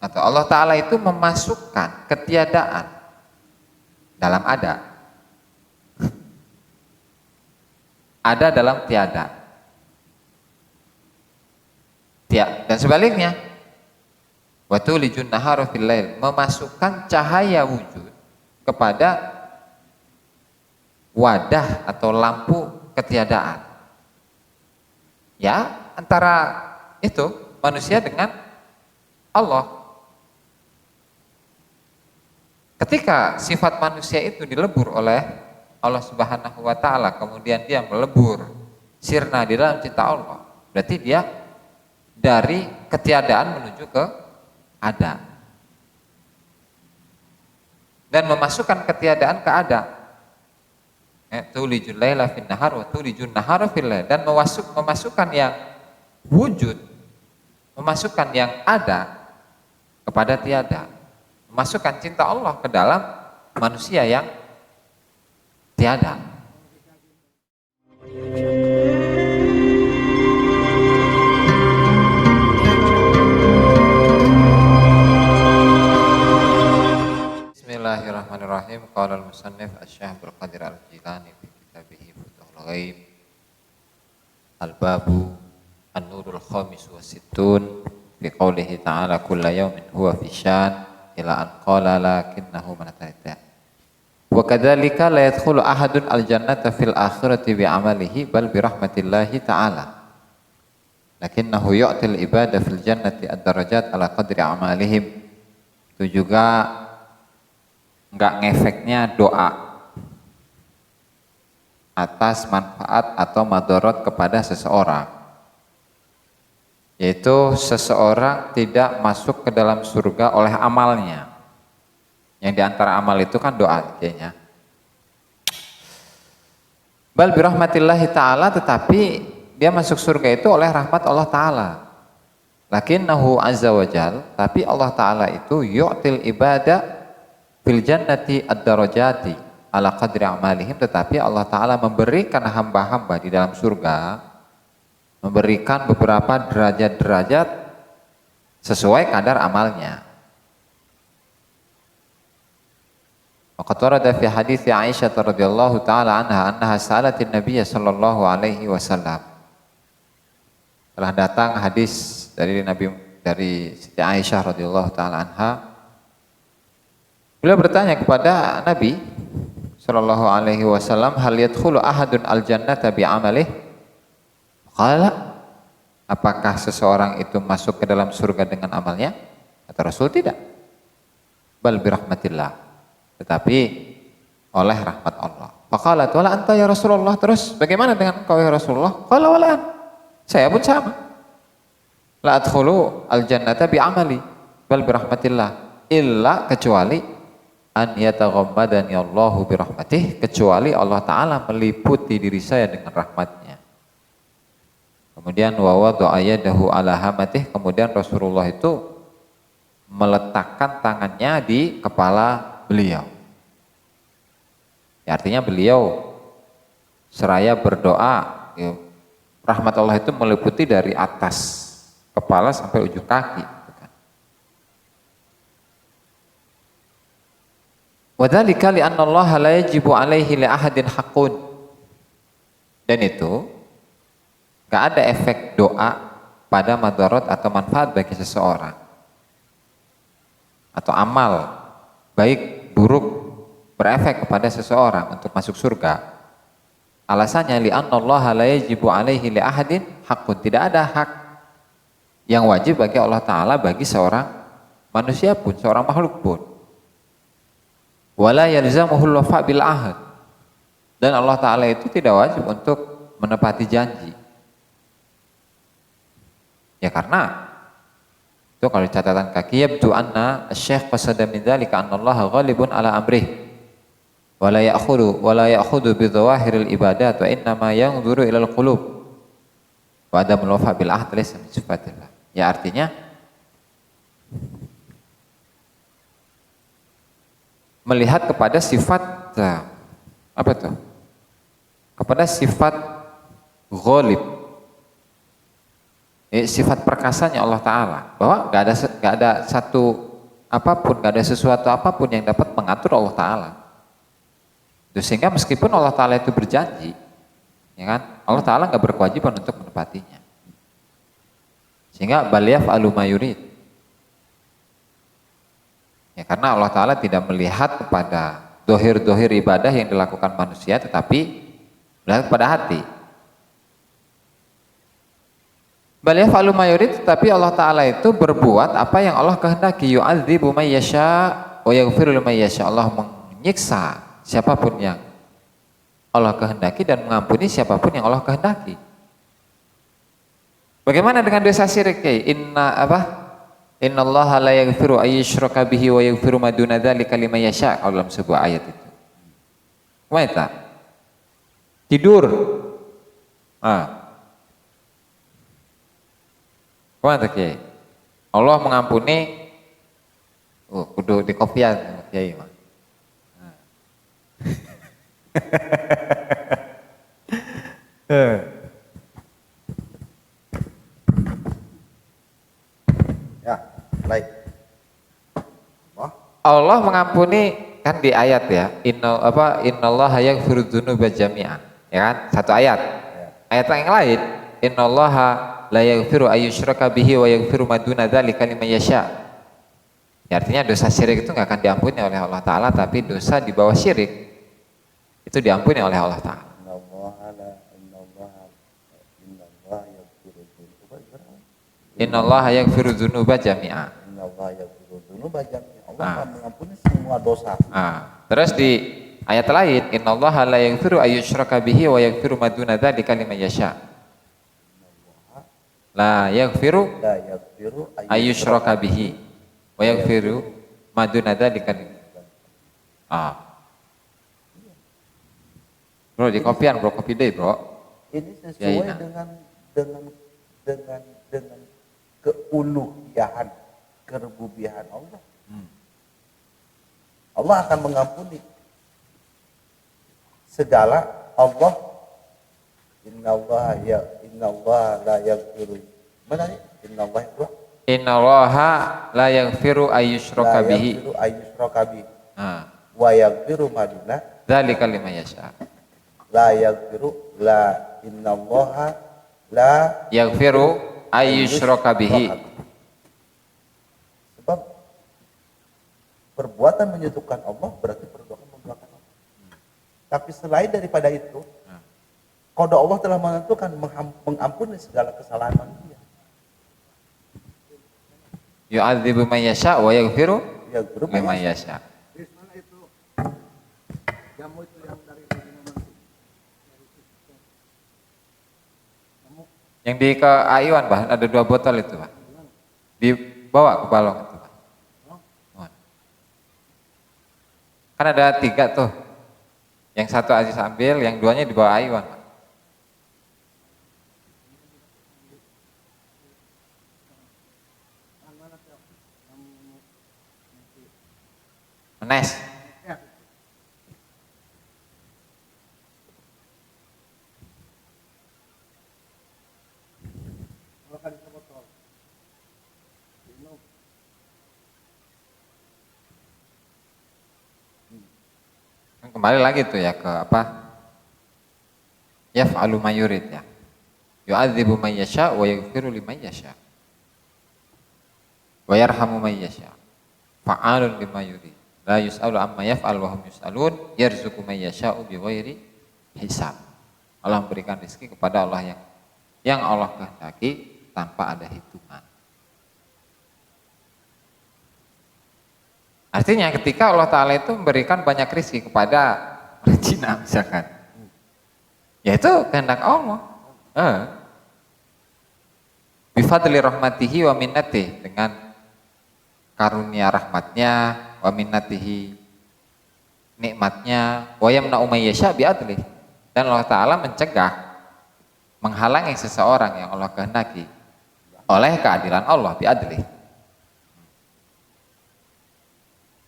atau Allah Ta'ala itu memasukkan ketiadaan dalam ada dalam tiada, dan sebaliknya wa tulijun nahara fil lail, memasukkan cahaya wujud kepada wadah atau lampu ketiadaan. Ya, antara itu manusia dengan Allah. Ketika sifat manusia itu dilebur oleh Allah Subhanahu wa Ta'ala, kemudian dia melebur sirna di dalam cinta Allah, berarti dia dari ketiadaan menuju ke ada, dan memasukkan ketiadaan ke ada. Tulijul laila fin nahar wa tulijun nahara fil lail, dan memasukkan yang wujud, memasukkan yang ada kepada tiada, memasukkan cinta Allah ke dalam manusia yang tiada. Bismillahirrahmanirrahim. Qala al-musannif Asy-Syaikh Abdul Qadir Al-Jilani fi kitabih Futuhul Ghaib al-babu an-nurul khamis wa sittun fi qoulihi ta'ala kulla yawmin huwa fi syan ila an qala lakinnahu man ta'ata. Wa kadzalika la yadkhulu ahadun al-jannata fil akhirati bi amalihi bal bi rahmatillahi ta'ala. Lakinnahu yu'til ibada fil jannati ad-darajat ala qadri amalihim. Itu juga enggak ngefeknya doa atas manfaat atau madarat kepada seseorang, yaitu seseorang tidak masuk ke dalam surga oleh amalnya. Yang diantara amal itu kan doa kayaknya. Bal birahmatillahi ta'ala, tetapi dia masuk surga itu oleh rahmat Allah Ta'ala. Lakinnahu azza wa jal, tapi Allah Ta'ala itu yu'til ibadah fil jannati ad-darajati ala qadri amalihim, tetapi Allah Ta'ala memberikan hamba-hamba di dalam surga, memberikan beberapa derajat-derajat sesuai kadar amalnya. Waqad warada fi hadits Aisyah radhiyallahu taala anha sa'alatin Nabiy sallallahu alaihi wasallam. Telah datang hadis dari Siti Aisyah radhiyallahu taala anha. Beliau bertanya kepada Nabi sallallahu alaihi wasallam, hal yadkhulu ahadun al-jannata bi amalih? Qala, apakah seseorang itu masuk ke dalam surga dengan amalnya? Kata Rasul, tidak. Bal bi rahmatillah, tetapi oleh rahmat Allah. Faqalat wala anta ya Rasulullah, terus bagaimana dengan engkau ya Rasulullah? Qala wala an, saya pun sama. La adkhulu al-jannata bi amali bal bi rahmatillah, illa, kecuali an yataghammadani Allahu bi rahmatih, kecuali Allah Ta'ala meliputi diri saya dengan rahmatnya. Kemudian wa wada'a yadahu ala hamatih, kemudian Rasulullah itu meletakkan tangannya di kepala beliau. Ya, artinya beliau seraya berdoa, ya, rahmat Allah itu meliputi dari atas kepala sampai ujung kaki. Wadzalika li anna Allah la yajibu alaihi li ahadin haqqun. Dan itu enggak ada efek doa pada madarat atau manfaat bagi seseorang, atau amal baik buruk berefek kepada seseorang untuk masuk surga. Alasannya li anna Allah la yajibu alaihi li ahadin haqqun, tidak ada hak yang wajib bagi Allah Ta'ala bagi seorang manusia pun, seorang makhluk pun. Wala yalzamuhul wafa bil ahad, dan Allah Ta'ala itu tidak wajib untuk menepati janji. Ya, karena itu kalau catatan kaki, yabdu anna asy-syekh qasada min dzalika anna Allah ghalibun ala amrih wala ya'khudhu bi dhawahiril ibadat wa inna ma yanzuru ilal qulub wa adamul wafa bil ahd laysa min sifatillah. Ya, artinya melihat kepada sifat apa tuh? Kepada sifat ghalib. sifat perkasanya Allah Ta'ala, bahwa nggak ada satu apapun, nggak ada sesuatu apapun yang dapat mengatur Allah Ta'ala. Sehingga meskipun Allah Ta'ala itu berjanji, ya kan, Allah Ta'ala nggak berkewajiban untuk menepatinya. Sehingga bal yaf'alu ma yurid. Ya, karena Allah Ta'ala tidak melihat kepada dohir-dohir ibadah yang dilakukan manusia, tetapi melihat kepada hati. Bal yaf'alu ma yurid, tapi Allah Ta'ala itu berbuat apa yang Allah kehendaki. Yu'adzibu may yasha wa yaghfiru liman yasha. Allah menyiksa siapapun yang Allah kehendaki dan mengampuni siapapun yang Allah kehendaki. Bagaimana dengan dosa syirik? Innallaha la yaghfiru ayyushraka bihi wa yaghfiru ma duna dzalika liman yasha, kalau dalam sebuah ayat itu. Waita. Tidur. Waita Kiai. Allah mengampuni kudu di kopian Kiai mah. Ya, baik. Allah mengampuni kan di ayat ya. Innallaha yaghfiru dzunuba jami'an. Ya kan? Satu ayat. Ya. Ayat yang lain, innallaha la yaghfiru ayyushraka bihi wa yaghfiru ma duna dzalika liman yasha. Ya, artinya dosa syirik itu nggak akan diampuni oleh Allah Ta'ala, tapi dosa di bawah syirik itu diampuni oleh Allah Ta'ala. Innallaha yaghfiru dzunuba jami'a. Innallaha yaghfiru dzunuba jami'a. Allah akan mengampuni semua dosa. Terus di ayat lain, innallaha la yaghfiru ayyushraka bihi wa yaghfiru ma duna dzalika liman yasha. La yaghfiru ayyushraka bihi wa yaghfiru ma duna dzalika liman yasha. Bro, di kopian bro, kopi deh bro. Ini sesuai ya, dengan keuluhiyahan, kerububiyahan Allah. Allah akan mengampuni segala. Allah innallaha la yaghfiru. Mana ya? Innallaha la yaghfiru ayyushraka bihi. Wa yaghfiru ma duna dzalika liman yasha. La yaghfiru innallaha la yaghfiru ayyushraka bihi. Sebab perbuatan menyekutukan Allah berarti perbuatan menduakan Allah. Tapi selain daripada itu, qada Allah telah menentukan mengampuni segala kesalahan manusia. Yu'adzibu man yasha wa yaghfiru liman yasha. Yang di ke Aiwan Pak, ada 2 botol itu Pak. Dibawa ke balong itu Pak. Kan ada 3 tuh. Yang 1 Aziz ambil, yang 2-nya dibawa Aiwan Pak. Menes. Kembali lagi tuh ya ke apa? Yaf'alu ma yurid ya. Yu'adzibu man yasha wa yaghfiru liman yasha. Wa yarhamu man yasha. Fa'alun lima yurid. La yus'alu amma yaf'al wa hum yus'alun, yarzuqu man yasha'u bighairi hisab. Allah memberikan rezeki kepada Allah yang Allah kehendaki tanpa ada hitungan. Artinya ketika Allah Ta'ala itu memberikan banyak rezeki kepada orang Cina misalkan, ya itu kehendak Allah. Bifadli rahmatihi wa minnatihi, dengan karunia rahmatnya, wa minnatihi nikmatnya, wa yamna'u may yasha bi'adli, dan Allah Ta'ala mencegah, menghalangi seseorang yang Allah kehendaki oleh keadilan Allah bi'adli.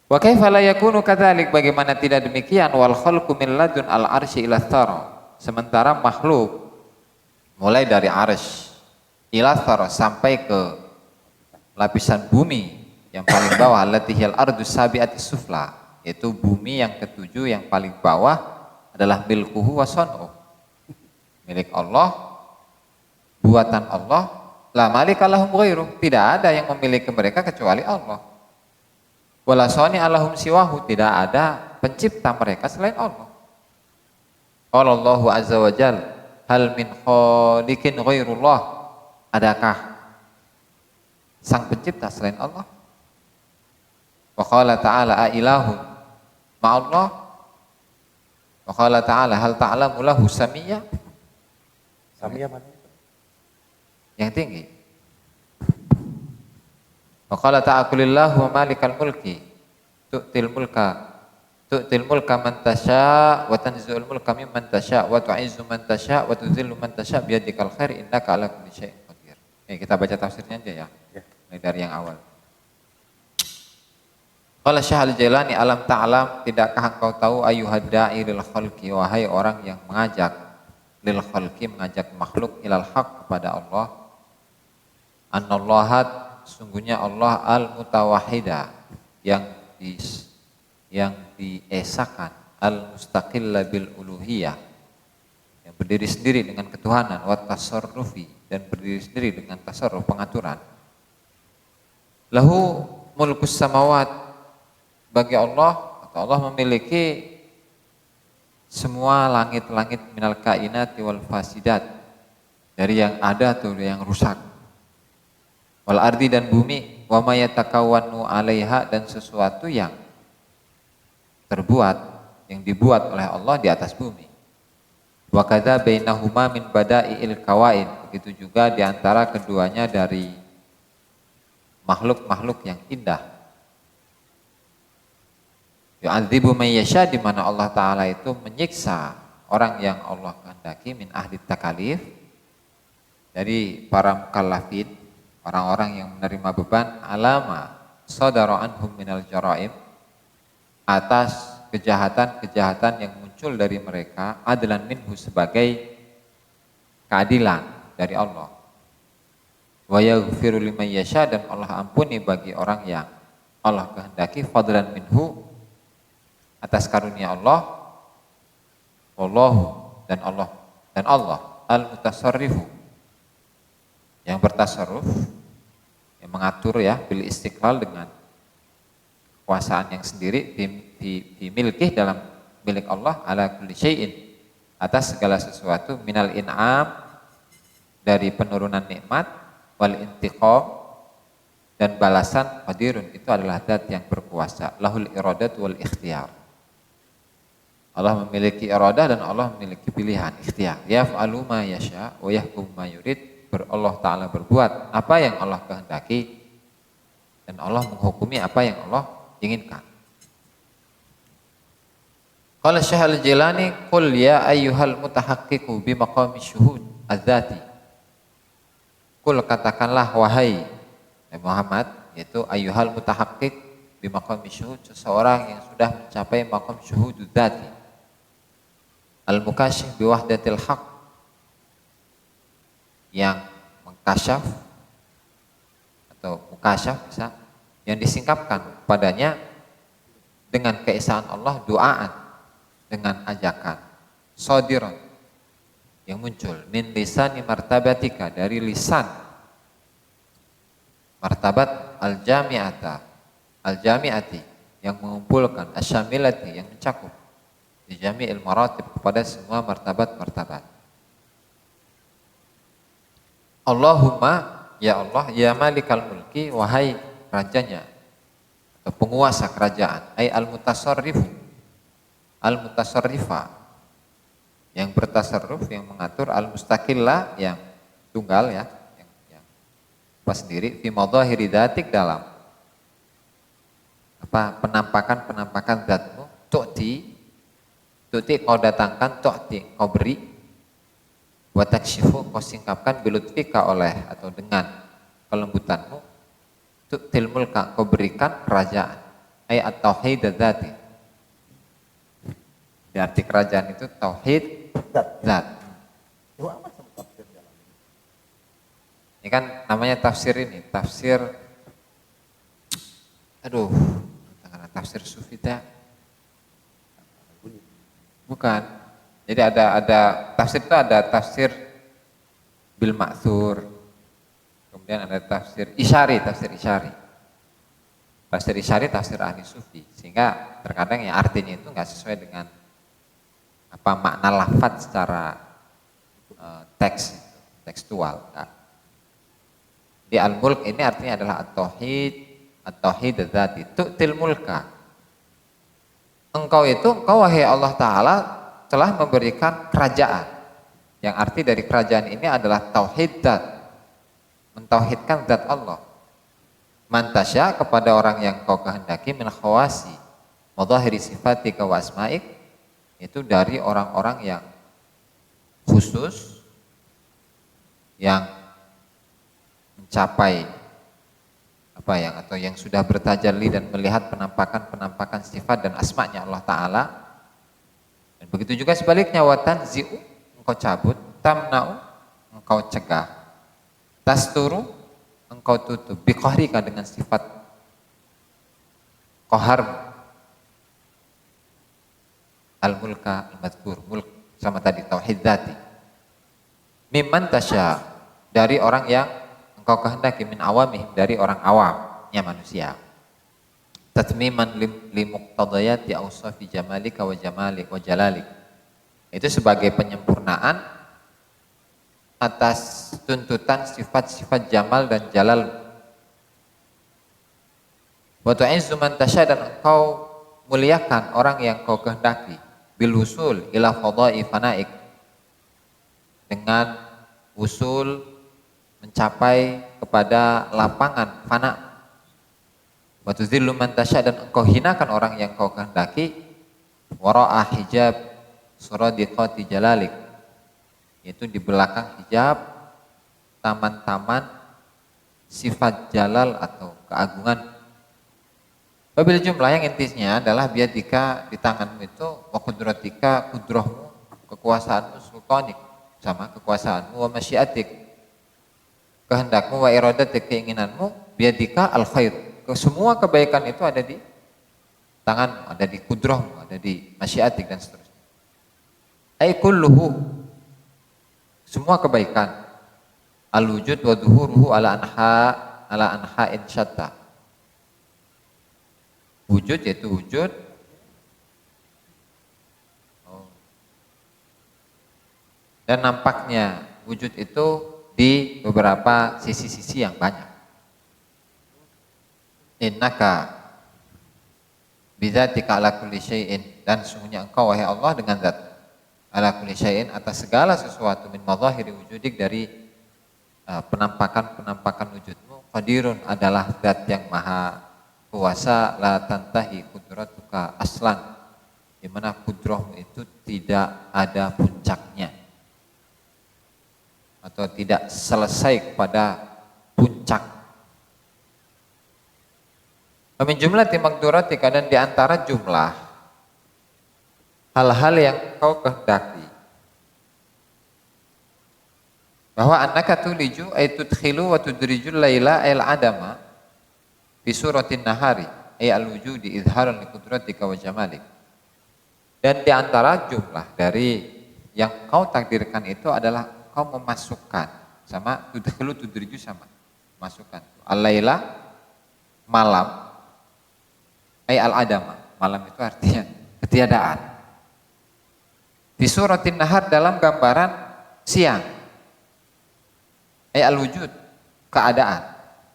Wa kaifa la yakunu kadzalik, bagaimana tidak demikian, wal khalqu min ladun al arsy ila tsara, sementara makhluk mulai dari arsy ila thara, sampai ke lapisan bumi yang paling bawah, latihil ardu sabiati sufla, yaitu bumi yang ketujuh yang paling bawah adalah milkuhu wa son'u, milik Allah, buatan Allah, la malika lahum ghairuh, tidak ada yang memiliki mereka kecuali Allah. Wala sani'a lahum siwahu, tidak ada pencipta mereka selain Allah. Qala Allahu azza wa jalla, hal min khaliqin ghairullah, adakah sang pencipta selain Allah? Wa qala ta'ala a ilahun ma'allah, wa qala ta'ala hal ta'lamu lahu samiyya, Samia mana? yang tinggi. Wa qala ta'ala qulillahu wa malikal mulki tu'til mulka man tasya wa tanzi'ul mulka mimman tasya wa tu'izzu man tasya wa tudhillu man tasya biyadikal khair innaka ala kulli syai'in qadir. Kita baca tafsirnya aja ya. Dari yang awal. Qala Syekh Al-Jailani, alam ta'lam, tidakkah engkau tahu ayyuhad da'i lil khalqi, wahai orang yang mengajak lil khalqi, mengajak makhluk ilal haq, kepada Allah, annallahat, sungguhnya Allah al-mutawahhida, yang diesakan, al-mustaqilla bil uluhiyah, yang berdiri sendiri dengan ketuhanan, wa tasarrufi, dan berdiri sendiri dengan tasarruf, pengaturan. Lahu mulkus samawat, bagi Allah, atau Allah memiliki semua langit-langit minal kainati wal fasidat, dari yang ada atau yang rusak, wal ardi, dan bumi, wa ma yatakawwanu 'alaiha, dan sesuatu yang terbuat, yang dibuat oleh Allah di atas bumi. Wa kadza bainahuma min bada'iil kawain, begitu juga di antara keduanya dari makhluk-makhluk yang indah. Yu'adzibu may yasha, di mana Allah Ta'ala itu menyiksa orang yang Allah kehendaki, min ahli takalif, dari para mukallafin, orang-orang yang menerima beban, alama sadara anhum minal jaraim, atas kejahatan-kejahatan yang muncul dari mereka, adlan minhu, sebagai keadilan dari Allah. Wa yaghfiru liman yasha, dan Allah ampuni bagi orang yang Allah kehendaki, fadlan minhu, atas karunia Allah. Wallahu, dan Allah al-mutasarrifu, yang bertasarruf, yang mengatur ya, bil istiqlal, dengan kekuasaan yang sendiri, di milkih, dalam milik Allah, ala kulli syai'in, atas segala sesuatu, minal in'am, dari penurunan nikmat, wal intiqam, dan balasan, qadirun, itu adalah zat yang berkuasa, lahul iradat wal ikhtiyar. Allah memiliki iradah dan Allah memiliki pilihan, ikhtiar. Yaf'alu ma yasha wa yahkum ma yurid, Allah Ta'ala berbuat apa yang Allah kehendaki, dan Allah menghukumi apa yang Allah inginkan. Qala Syekh Al-Jailani, qul ya ayyuhal mutahaqqiqu bi maqami syuhud az-zati. Qul, katakanlah wahai Muhammad, yaitu ayyuhal mutahaqqiq bi maqami syuhud, seseorang yang sudah mencapai maqam syuhuduz zati, al-mukasyif bi wahdatil haq, yang mengkasyaf atau mukasyaf bisa, yang disingkapkan padanya dengan keesaan Allah, duaan, dengan ajakan, sadiron, yang muncul, min lisani martabatika, dari lisan martabat al-jami'ati, yang mengumpulkan, asyamilati, yang mencakup, di jami'il maratib, kepada semua martabat-martabat. Allahumma, ya Allah, ya malikal mulki, wahai rajanya atau penguasa kerajaan, ay al-mutasarrifu, al-mutasarrifa, yang bertasarruf, yang mengatur, al-mustaqillah, yang tunggal ya, yang pas sendiri, fi madhahiri dzatik, dalam penampakan zatmu, tu'ti kau datangkan, tu'ti kau beri, wa takshifu kau singkapkan, bilutfika oleh atau dengan kelembutanmu, tu'til mulka kau berikan kerajaan, ay at-tauhid dzati, di arti kerajaan itu tauhid zat. Ini kan namanya tafsir ini, tafsir, aduh, karena tafsir sufi teh. Bukan. Jadi ada tafsir itu ada tafsir bil ma'thur. Kemudian ada tafsir isyari, tafsir isyari. Tafsir isyari tafsir ahli sufi. Sehingga terkadang ya artinya itu nggak sesuai dengan apa makna lafadz secara teks tekstual. Nah, di al-mulk ini artinya adalah at-tauhid dzati, tu'til mulka. Engkau wahai Allah Ta'ala telah memberikan kerajaan. Yang arti dari kerajaan ini adalah tauhid dzat, mentauhidkan zat Allah. Mantasya kepada orang yang kau kehendaki min khawasi mudhahiri sifatika wa asma'ik, itu dari orang-orang yang khusus yang mencapai atau yang sudah bertajalli dan melihat penampakan sifat dan asma'nya Allah Ta'ala. Dan begitu juga sebaliknya, watan zi'u, engkau cabut, tamna'u, engkau cegah, tasturu, engkau tutup, biqahrika, dengan sifat qahar, al-mulka al-madhkur, mulk sama tadi tauhid dzati, mimman tasya, dari orang yang engkau kehendaki, min awamihim, dari orang awamnya manusia, tatmiman limuqtadayati awsafi jamalika wa jamalik wa jalalik, itu sebagai penyempurnaan atas tuntutan sifat-sifat jamal dan jalal. Wa tu'izzu man tasya, dan engkau muliakan orang yang kau kehendaki, bil usul ila fadha'i fanaik, dengan usul mencapai kepada lapangan fana. Wa tuzillu man tasya, dan engkau hinakan orang yang kau kehendaki, wara'a hijab suradiqati jalalik, itu di belakang hijab taman-taman sifat jalal atau keagungan. Wabil jumlah, yang intinya adalah biadika, di tanganmu itu, wa kudratika, kudrohmu, kekuasaanmu, sultanik, sama kekuasaanmu, wa masyiatik, kehendakmu, wa iradatik, keinginanmu, biadika al khair, semua kebaikan itu ada di tanganmu, ada di kudrohmu, ada di masyiatik, dan seterusnya. Ai kulluhu, semua kebaikan, al wujud wa dhuhuruhu ala anha'in syatta, wujud yaitu wujud, dan nampaknya wujud itu di beberapa sisi-sisi yang banyak. Innaka bidzatika ala kulli syai'in, dan sungguhnya engkau wahai Allah dengan zat ala kulli syai'in, atas segala sesuatu, min madzahiri wujudik, dari penampakan wujudmu, qadirun, adalah zat yang maha kuasa, la tantahi kudratuka aslan, di mana kudrohmu itu tidak ada puncaknya, atau tidak selesai pada puncak. Min jumlati maqduratika, dan di antara jumlah hal-hal yang kau kehendaki, bahwa annaka tuliju ay tudkhilu wa tudrijul laila al adama fi suratin nahari ay al wujudi izharan li qudratika wa jamalik. Dan di antara jumlah dari yang kau takdirkan itu adalah kau memasukkan, sama tudkhilu tudriju, sama masukkan, al-laila, malam, ay al-adama, malam itu artinya ketiadaan, di suratin nahar, dalam gambaran siang, ay al-wujud, keadaan,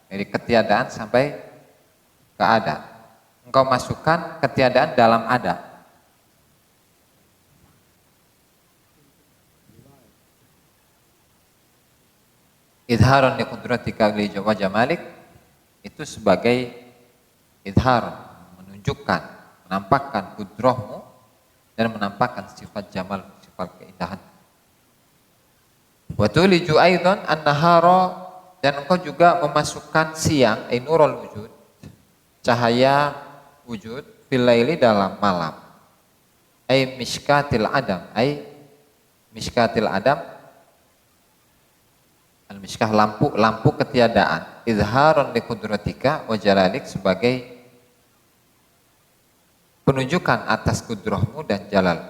dari ketiadaan sampai keadaan, engkau masukkan ketiadaan dalam ada. Idharan li qudratika wa jamalik, itu sebagai idhar, menunjukkan, menampakkan kudrohmu dan menampakkan sifat jamal, sifat keindahan. Wa tuliju aidan an-nahara, dan engkau juga memasukkan siang, ay nurul wujud, cahaya wujud, fil laili, dalam malam, ay mishkatil adam, ay mishkatil adam, Al-miskah, lampu ketiadaan, izharun li qudratika wa jalalik, sebagai penunjukan atas kudrahmu dan jalal.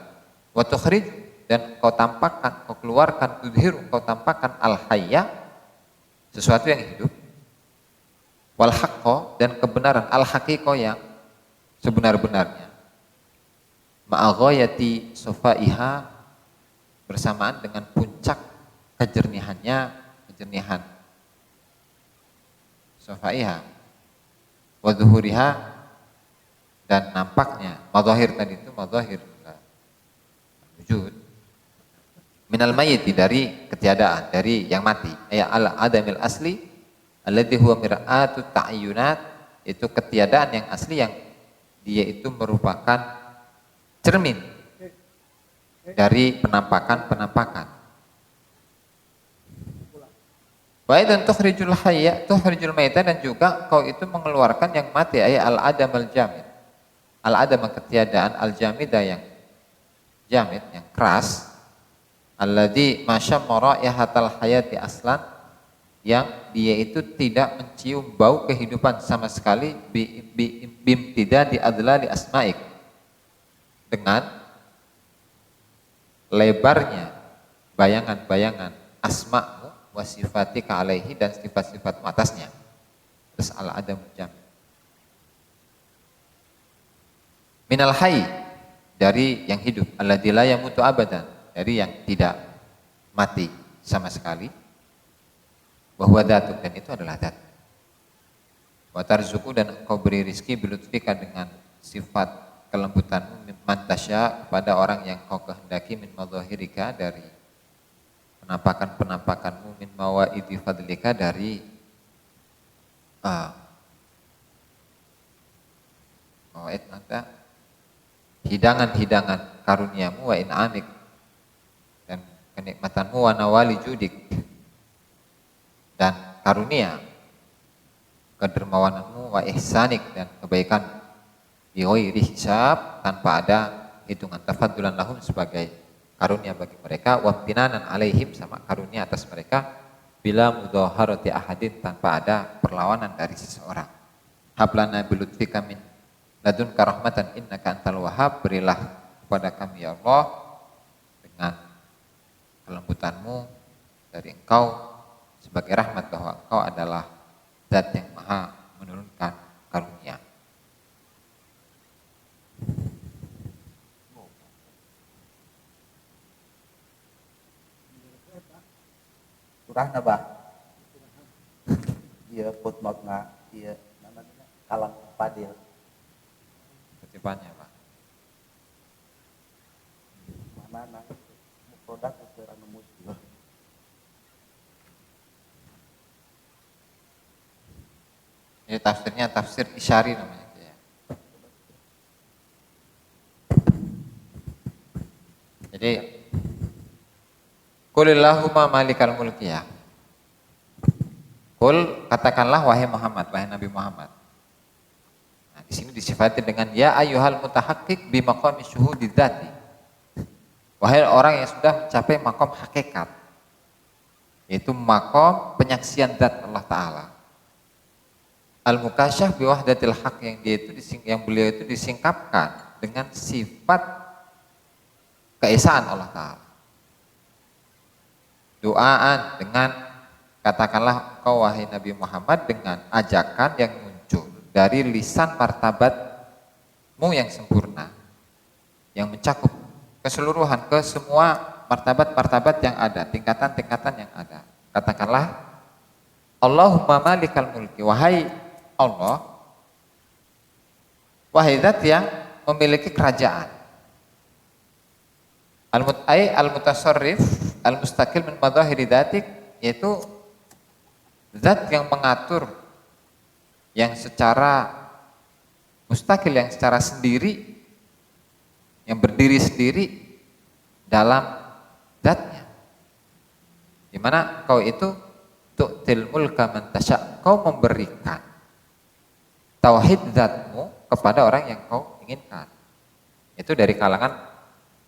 Wa tukhrij, dan kau tampakkan, kau keluarkan, tudhiru, kau tampakkan al-hayya, sesuatu yang hidup, wal haqqo, dan kebenaran, al-haqiqo, yang sebenar-benarnya, ma'aghayati sofaiha, bersamaan dengan puncak kejernihan sofaiha, wa dhuhuriha, dan nampaknya, madhahir tadi itu madhahir wujud, minal mayyiti, dari ketiadaan, dari yang mati, ya ala adamil asli alladhi huwa mir'atu ta'yunat, itu ketiadaan yang asli yang dia itu merupakan cermin dari penampakan-penampakan. Wa idzan tukhrijul hayya tukhrijul maita, dan juga kau itu mengeluarkan yang mati, ay al adam al jamid, al adam ketiadaan, al jamida yang jamid, yang keras, alladzi masyammara yahatal hayati aslan, yang dia itu tidak mencium bau kehidupan sama sekali, bimtida di adlali asmaik, dengan lebarnya bayangan-bayangan asma'mu wa sifatika alaihi, dan sifat-sifat atasnya. Terus al adam jam minal hayy, dari yang hidup, alladzi la yamutu abadan, dari yang tidak mati sama sekali, bahwa datuk, dan itu adalah dat. Wa tarzuqu, dan engkau beri rizki, bilutfika, dengan sifat kelembutanmu, mantasya, kepada orang yang kau kehendaki, min madhahirika, dari penampakan-penampakanmu, min mawaidi fadlika, dari mawaid mata hidangan-hidangan karuniamu, wa in'amik, dan kenikmatanmu, wa nawali judik, dan karunia kedermawananmu, wa ihsanik, dan kebaikan, bi ghairi hisab, tanpa ada hitungan, tafaddulan lahum, sebagai karunia bagi mereka, wa amtinanan alaihim, sama karunia atas mereka, bila mudhaharati ahadin, tanpa ada perlawanan dari seseorang. Hablana bilutfika min ladunka rahmatan innaka antal wahhab, berilah kepada kami ya Allah dengan kelembutanmu dari engkau sebagai rahmat, bahwa engkau adalah zat yang maha menurunkan karunia. Surah nabah. Iya footnote-na, iya namanya kalam fadil. Kutipannya Pak. Mana produk ke anu muslim. Ini tafsirnya tafsir Isyari namanya. Jadi Qulillahumma malikal mulki, ya. Qul, katakanlah wahai Muhammad, wahai Nabi Muhammad. Nah, di sini disifati dengan ya ayyuhal mutahaqqiq bi maqami syuhudi dzati. Wahai orang yang sudah mencapai makom hakikat, yaitu makom penyaksian zat Allah Ta'ala. Al-mukasyaf bi wahdatil haq, yang beliau itu disingkapkan dengan sifat keesaan Allah Ta'ala. Doaan dengan, katakanlah kau wahai Nabi Muhammad, dengan ajakan yang muncul dari lisan martabatmu yang sempurna, yang mencakup keseluruhan, ke semua martabat-martabat yang ada, tingkatan-tingkatan yang ada. Katakanlah Allahumma malikal mulki, wahai Allah, wahai zat yang memiliki kerajaan, al-mutasarrif al-mustaqil min madhahiri dzatik, yaitu zat yang mengatur, yang secara mustaqil, yang secara sendiri, yang berdiri sendiri dalam zatnya, dimana kau itu tu'til mulka man tasya, kau memberikan tauhid zatmu kepada orang yang kau inginkan. Itu dari kalangan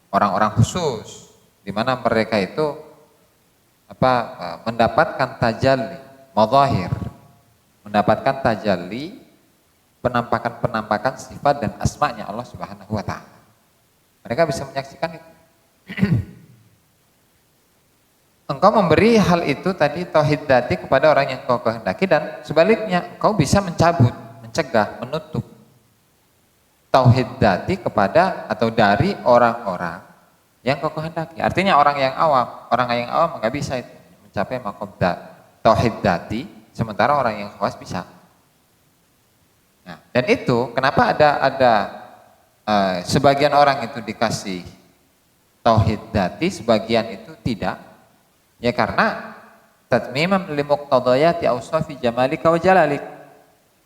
orang-orang khusus, di mana mereka itu mendapatkan tajalli, mazahir, mendapatkan tajalli, penampakan-penampakan sifat dan asma'nya Allah Subhanahu wa taala. Mereka bisa menyaksikan itu. Engkau memberi hal itu tadi tauhid dzati kepada orang yang kau kehendaki, dan sebaliknya engkau bisa mencabut, mencegah, menutup tauhid dzati kepada atau dari orang-orang yang kau kehendaki. Artinya orang yang awam nggak bisa itu mencapai makom tauhid dzati, sementara orang yang khawas bisa. Nah, dan itu kenapa ada sebagian orang itu dikasih tauhid dzati, sebagian itu tidak? Ya karena tatmimam li muqtadayati awsafi jamalika wa jalalik.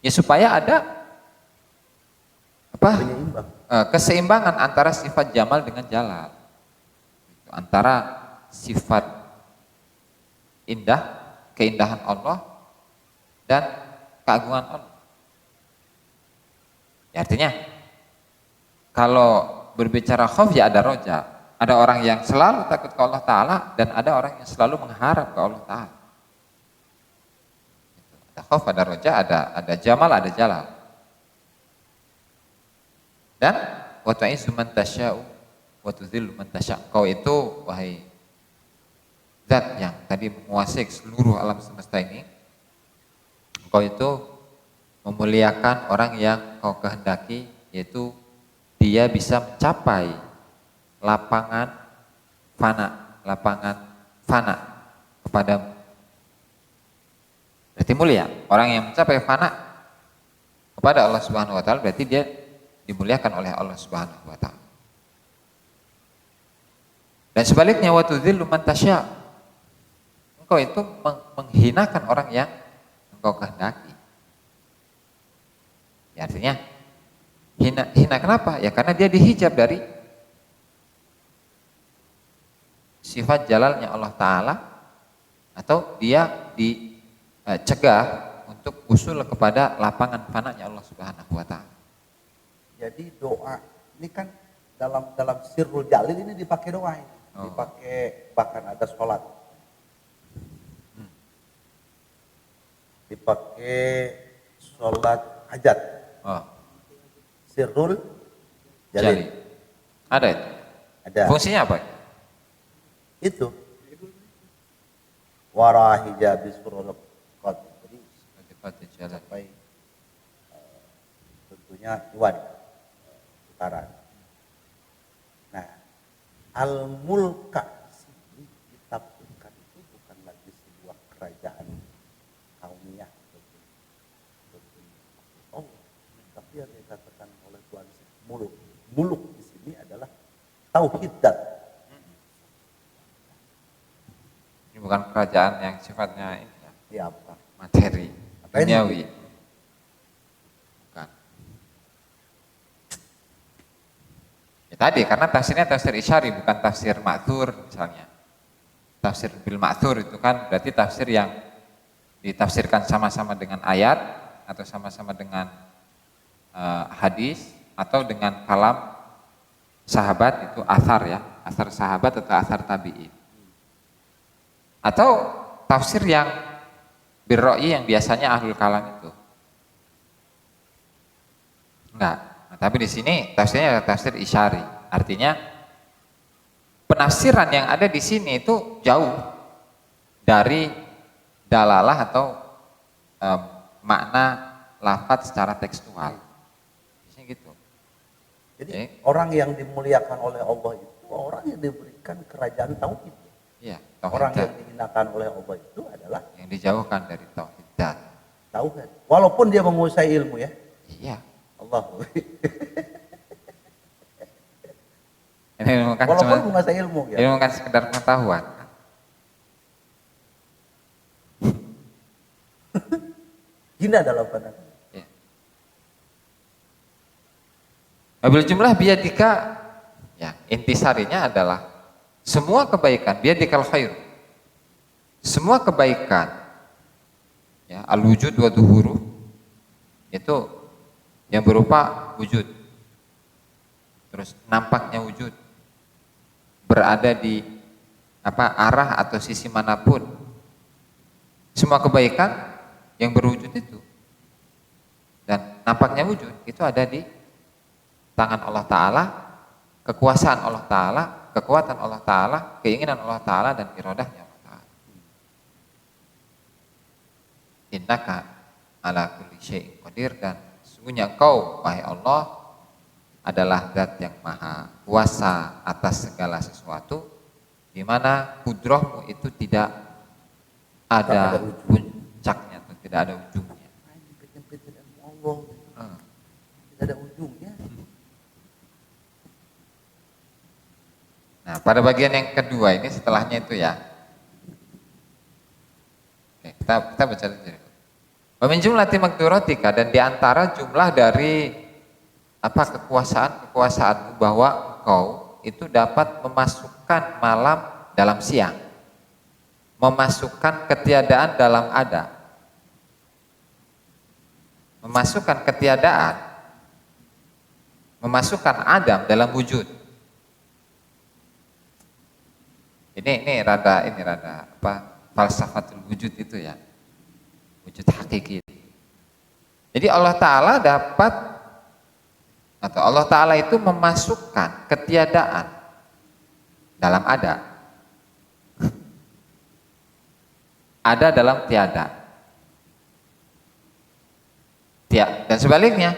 Ya supaya ada Penyeimbang. keseimbangan antara sifat jamal dengan jalal. Antara sifat indah, keindahan Allah dan keagungan Allah. Ya, artinya kalau berbicara khauf ya ada roja, ada orang yang selalu takut ke Allah Ta'ala dan ada orang yang selalu mengharap ke Allah Ta'ala. Ada khauf, ada roja, ada jamal, ada jalal. Dan wa tu'izzu man tasya'u wa tudzillu man tasya'. Kau itu wahai zat yang tadi menguasai seluruh alam semesta ini, kau itu memuliakan orang yang kau kehendaki, yaitu dia bisa mencapai lapangan fana kepadamu. Berarti mulia. Orang yang mencapai fana kepada Allah Subhanahu wa taala berarti dia dimuliakan oleh Allah Subhanahu wa taala. Dan sebaliknya wa tudzillu man tasya'. Engkau itu menghinakan orang yang engkau kehendaki. Ya, artinya hina kenapa? Ya karena dia dihijab dari sifat jalalnya Allah Ta'ala, atau dia dicegah untuk usul kepada lapangan fananya Allah Subhanahu wa Ta'ala. Jadi doa ini kan dalam sirrul jalil ini dipakai doa ini. Dipakai, bahkan ada sholat. Dipakai sholat hajat. Sirrul jalil. Ada itu? Ada. Fungsinya apa? Itu warahijabi surul qad. Jadi sampai tentunya Iwan utara. Nah, al-mulka sini ditafsirkan itu bukan lagi sebuah kerajaan kaumiyah oh, tapi yang dikatakan oleh Tuhan muluk. Muluk di sini adalah tauhid dzat. Ini bukan kerajaan yang sifatnya ini ya, Ya apa? materi, Apa ini? duniawi. Bukan. Ya tadi karena tafsirnya tafsir isyari bukan tafsir ma'thur misalnya. Tafsir bil ma'thur itu kan berarti tafsir yang ditafsirkan sama-sama dengan ayat atau sama-sama dengan hadis atau dengan kalam sahabat, itu athar ya, athar sahabat atau athar tabi'in. Atau tafsir yang birro'i yang biasanya ahlul kalam itu. Enggak. Nah, tapi di sini tafsirnya adalah tafsir isyari. Artinya penafsiran yang ada di sini itu jauh dari dalalah atau makna lafaz secara tekstual. Biasanya gitu. Jadi orang yang dimuliakan oleh Allah itu orang yang diberikan kerajaan tauhid. Iya, Orang tauhid yang dihinakan oleh Allah itu adalah yang dijauhkan dari tauhid dzat. tauhid. Walaupun dia menguasai ilmu ya. Iya. Allah. Ini ilmu kan Walaupun cuma menguasai ilmu ya. ilmu kan sekedar pengetahuan. Hina dalam pandangan. Ya. Wabil jumlah biadika, ya intisarinya adalah semua kebaikan biadikal khair. Semua kebaikan, ya al-wujud wa duhuru, itu yang berupa wujud, terus nampaknya wujud, berada di arah atau sisi manapun. Semua kebaikan yang berwujud itu dan nampaknya wujud itu ada di tangan Allah Ta'ala, kekuasaan Allah Ta'ala, kekuatan Allah Ta'ala, keinginan Allah Ta'ala, dan iradahnya Allah Ta'ala. Innaka ala kulli syai'in qadir, dan sesungguhnya Engkau, wahai Allah, adalah zat yang maha kuasa atas segala sesuatu, di mana kudrahmu itu tidak ada puncaknya atau tidak ada ujungnya. Tidak ada ujungnya. Nah, pada bagian yang kedua ini setelahnya itu ya. Oke, kita baca dulu. Wa min jumlati maqduratika, dan di antara jumlah dari kekuasaanmu bahwa engkau itu dapat memasukkan malam dalam siang, memasukkan ketiadaan dalam ada, memasukkan ketiadaan, memasukkan Adam dalam wujud. Ini rada falsafatul wujud itu ya, wujud hakiki. Jadi Allah Ta'ala dapat, atau Allah Ta'ala itu memasukkan ketiadaan dalam ada, ada dalam tiada, dan sebaliknya,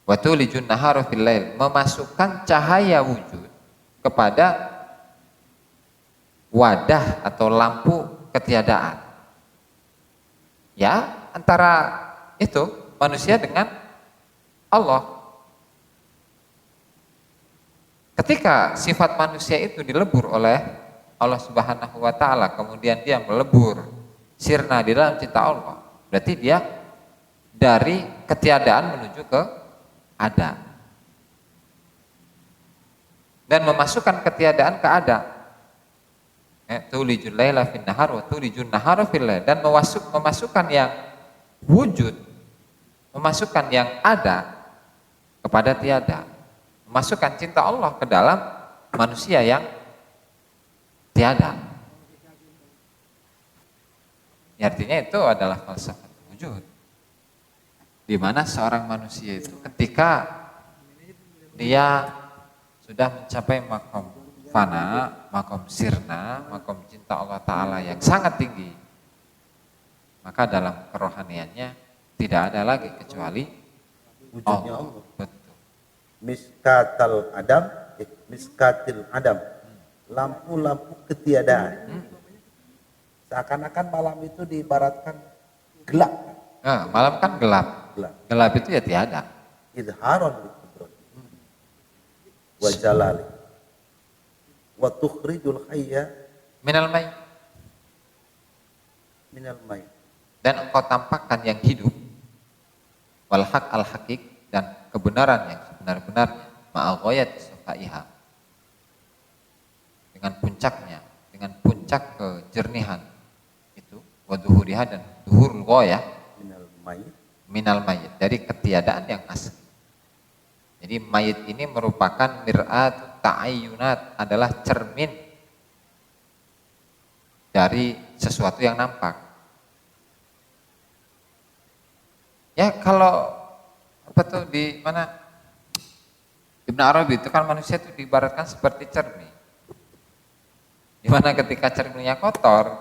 wa tulijun nahara fil lail, memasukkan cahaya wujud kepada wadah atau lampu ketiadaan. Ya, antara itu manusia dengan Allah. Ketika sifat manusia itu dilebur oleh Allah Subhanahu wa Ta'ala, kemudian dia melebur sirna di dalam cinta Allah, berarti dia dari ketiadaan menuju ke ada, dan memasukkan ketiadaan ke ada. Tulijul laila fin nahar wa tulijun nahara fil lail, dan memasukkan yang wujud, memasukkan yang ada kepada tiada, memasukkan cinta Allah ke dalam manusia yang tiada. Ya, artinya itu adalah falsafah wujud, di mana seorang manusia itu ketika dia sudah mencapai makom fana, makom sirna, makom cinta Allah Ta'ala yang sangat tinggi, maka dalam kerohaniannya tidak ada lagi kecuali Wujudnya Allah. Betul. Miskatil Adam, lampu-lampu ketiadaan. Seakan-akan malam itu diibaratkan gelap. Nah, malam kan gelap. Gelap itu ya tiada. Idharon li qudrati wa jalali wa tukhrijul hayya Minal may, minal mayt. dan engkau tampakkan yang hidup, wal haq al hakik, dan kebenaran yang sebenar-benarnya, ma'aghayat safaiha, dengan puncaknya, dengan puncak kejernihan itu, wa duhuriha, dan duhurul ghayah Minal mayt. minal mayit, dari ketiadaan yang asli. Jadi mayit ini merupakan mir'at ta'ayyunat, adalah cermin dari sesuatu yang nampak. Ya, kalau di mana Ibnu Arabi itu kan manusia itu diibaratkan seperti cermin, di mana ketika cerminnya kotor,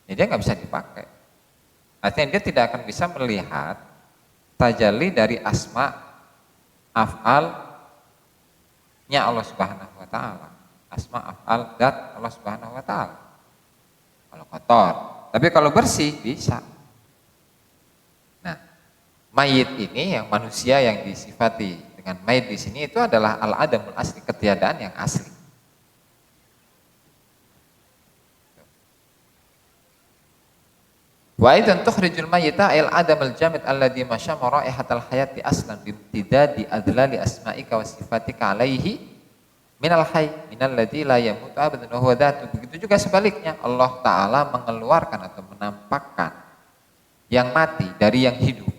ya dia nggak bisa dipakai. Artinya dia tidak akan bisa melihat tajalli dari asma af'alnya Allah Subhanahu wa Ta'ala, asma af'al dat Allah Subhanahu wa Ta'ala kalau kotor. Tapi kalau bersih bisa. Nah, mayit ini, yang manusia yang disifati dengan mayit di sini, itu adalah al-adamul asli, ketiadaan yang asli. Wa idzan tukhrijul mayyita al adamul jamid alladhi masyama raihatal hayati aslan bimtidadi adlali asma'ika wa sifatika alaihi minal hayy minal ladzi la yamutu abadan wa huwa dzatu. Begitu juga sebaliknya, Allah Ta'ala mengeluarkan atau menampakkan yang mati dari yang hidup.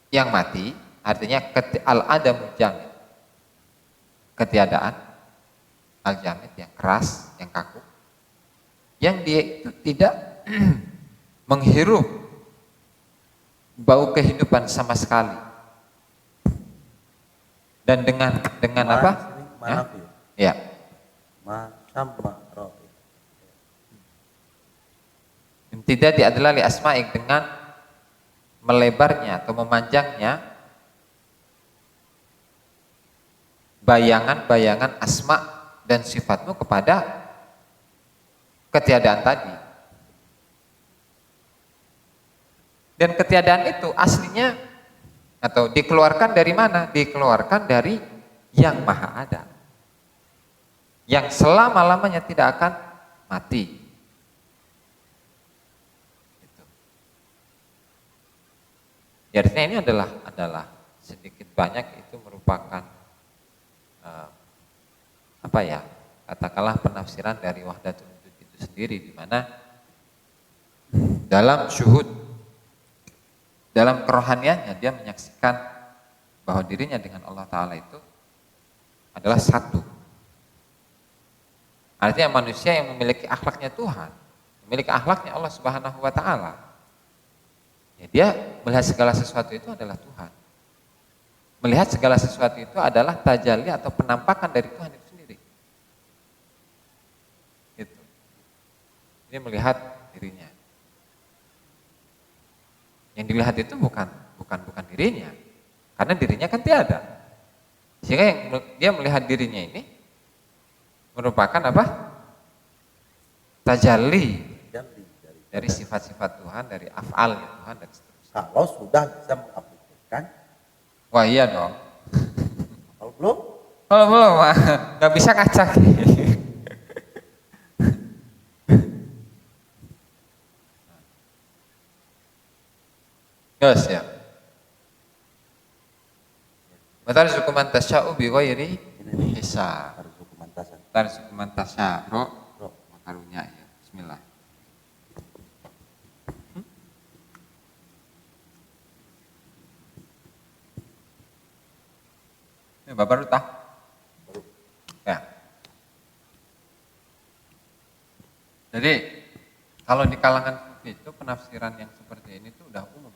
Yang mati artinya al adamul jamid, ketiadaan, al-jamid, yang keras, yang kaku, yang dia itu tidak menghirup bau kehidupan sama sekali. Dan dengan apa? Ya. Tidak adalah li asma'ik, dengan melebarnya atau memanjangnya bayangan-bayangan asma dan sifatmu kepada ketiadaan tadi. Dan ketiadaan itu aslinya atau dikeluarkan dari mana? Dikeluarkan dari yang maha ada, yang selama-lamanya tidak akan mati. Gitu. Artinya ini adalah sedikit banyak itu merupakan apa ya? Katakanlah penafsiran dari wahdatul wujud itu sendiri, di mana dalam syuhud, dalam kerohaniannya dia menyaksikan bahwa dirinya dengan Allah Ta'ala itu adalah satu. Artinya manusia yang memiliki akhlaknya Tuhan, memiliki akhlaknya Allah Subhanahu wa Ta'ala, ya dia melihat segala sesuatu itu adalah Tuhan. Melihat segala sesuatu itu adalah tajalli atau penampakan dari Tuhan itu sendiri. Gitu. Dia melihat dirinya. Yang dilihat itu bukan dirinya, karena dirinya kan tiada. Sehingga yang dia melihat dirinya ini merupakan apa? Tajalli dari sifat-sifat Tuhan, dari af'alnya Tuhan dan seterusnya. Kalau sudah bisa mengaplikasikan, wah iya dong. kalau belum, nggak bisa ngacak. Yes, ya. Tarzuqu man tasya'u bi ghairi hisab. Tarzuqu man tasya'u makarunya ya. Bismillah. Ya, Bapak Ruta. Ya. Jadi kalau di kalangan sufi itu penafsiran yang seperti ini tuh udah umum.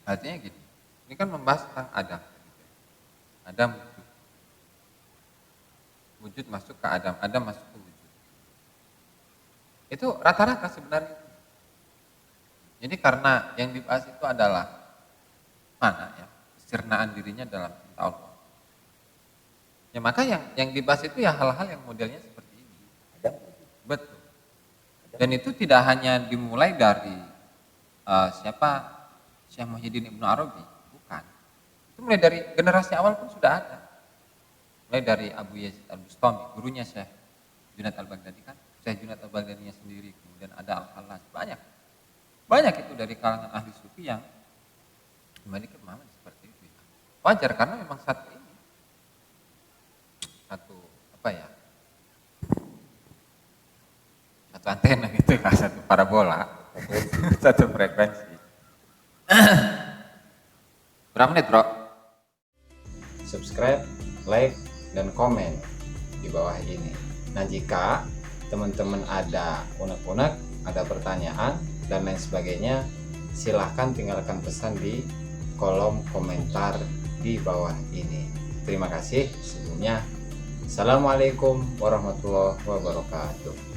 Artinya gini, ini kan membahas tentang Adam. Adam wujud masuk ke Adam, Adam masuk ke wujud. Itu rata-rata sebenarnya. Jadi karena yang dibahas itu adalah mana ya, kesirnaan dirinya dalam cinta Allah. Ya maka yang dibahas itu ya hal-hal yang modelnya seperti ini. Betul. Dan itu tidak hanya dimulai dari siapa? Syekh Muhyiddin Ibnu Arabi, bukan. Itu mulai dari generasi awal pun sudah ada. Mulai dari Abu Yazid Al-Bustami, gurunya Syekh Junaid Al-Baghdadi kan, Syekh Junaid Al-Baghdadinya sendiri, kemudian ada Al-Khallas, banyak itu dari kalangan ahli sufi yang memiliki pemahaman seperti itu. Wajar karena memang satu apa ya? Satu antena gitu kan, satu parabola, satu frekuensi. Berapa menit, bro? Subscribe, like, dan komen di bawah ini. Nah, jika teman-teman ada unek-unek, ada pertanyaan, dan lain sebagainya, silahkan tinggalkan pesan di kolom komentar di bawah ini. Terima kasih sebelumnya. Assalamualaikum warahmatullahi wabarakatuh.